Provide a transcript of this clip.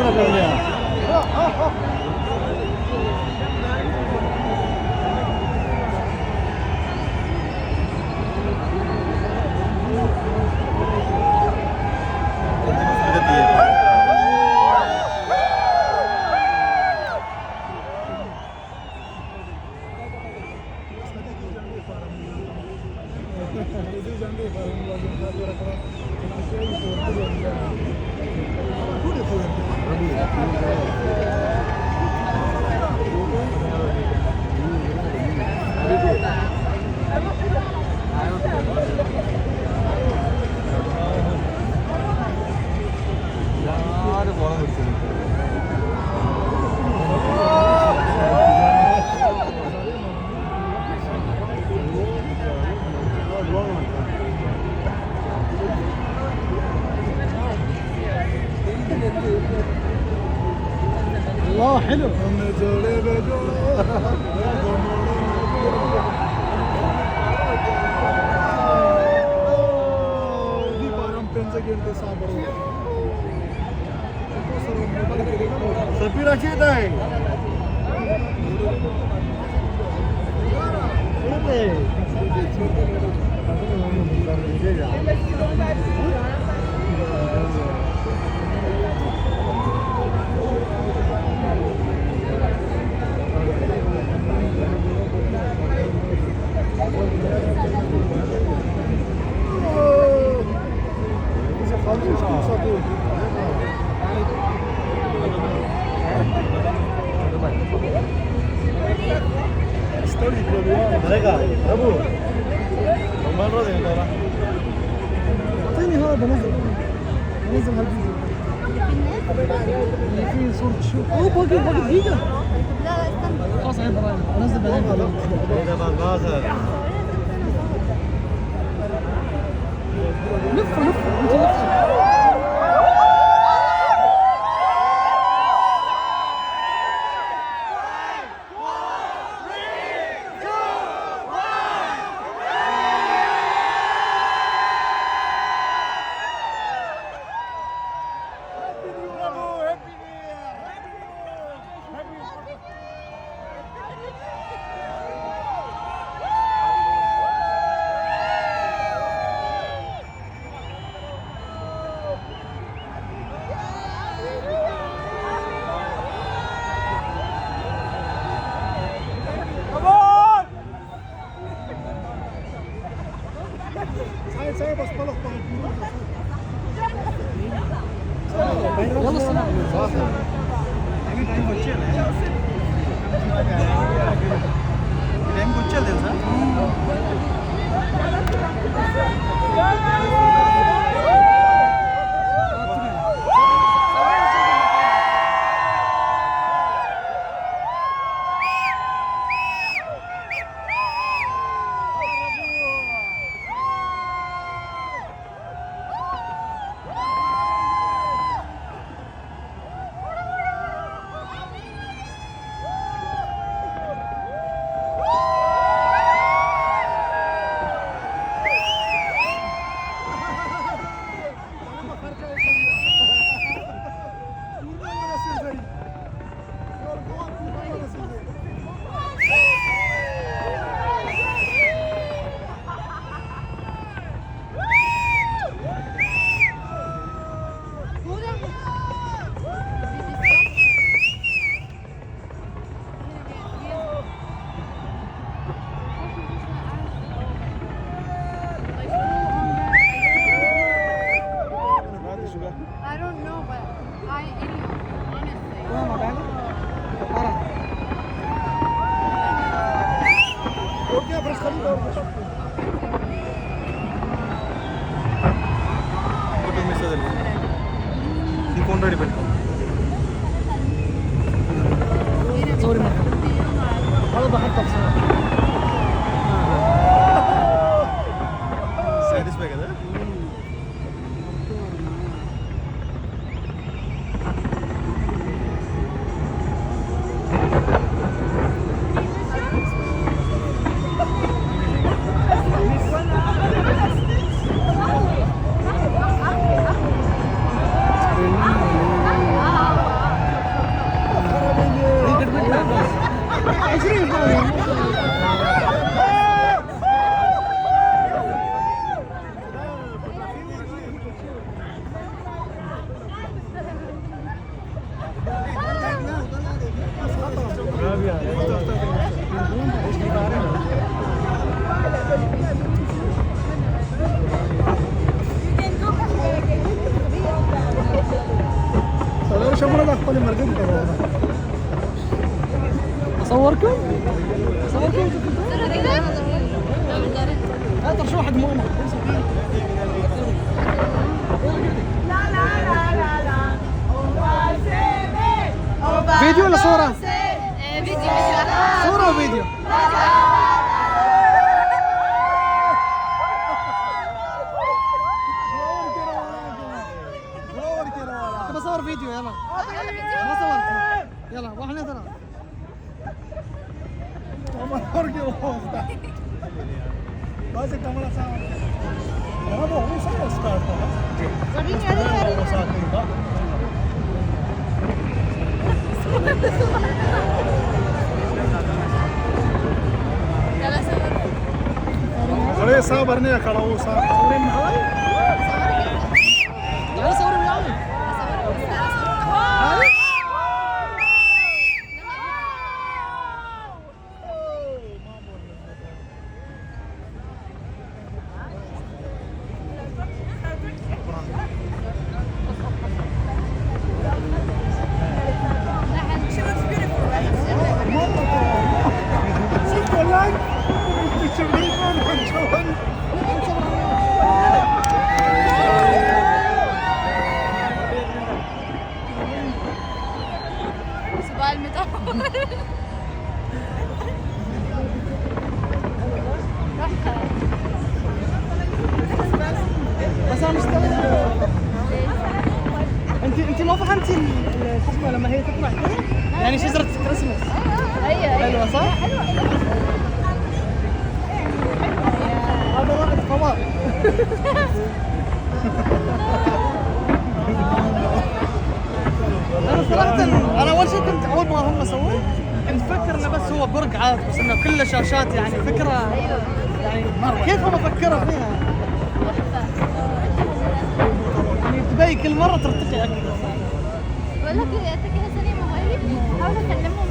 मेरा कर लिया الله حلو Tapi rakit dah. Mereka, Abu, kemana dia orang? Tanya hal بنزل هالفيديو. في صورة شو؟ باقي فيديو. لا استنى. خلاص عيب براي. انزل بعدين خلاص. إذا ما باظت. لف انت لف. Saya bos peluk يلا سلام time बच्चे हैं टाइम बच्चे हैं sir I don't know, but I honestly. Okay, brush kari dor. Photo miss adal. The phone ready petto. Sorry man. Hada bahar tafsir. Satisfied kada? شوفوا هذا أخبار مرقم كذا. أصوركم؟ أصوركم؟ لا ترى شو واحد ماما. فيديو ولا صورة؟ فيديو. صورة وفيديو. طب أصور فيديو يلا. ما صورت. يلا واحد اثنين ثلاثة. بس الكاميرا صار. هذا هو صار ستارت. अरे साहब भरने खड़ा हो साहब पूरे माहौल यार सौर में आओ بس انا مستغرب انت ما فهمتي شو اسمه لما هي تطلع كذا يعني شجره كريسماس ايوه حلوه صح؟ هذا رائد فضاء انا صراحه انا اول شيء كنت اول ما هم سووه كنت فكر انه بس هو برج عادي بس انه كله شاشات يعني فكره يعني كيف هم فكروا فيها؟ يعني دبي كل مره ترتقي اكثر. بقول لك يا تكي سليم هاي حاول اكلمهم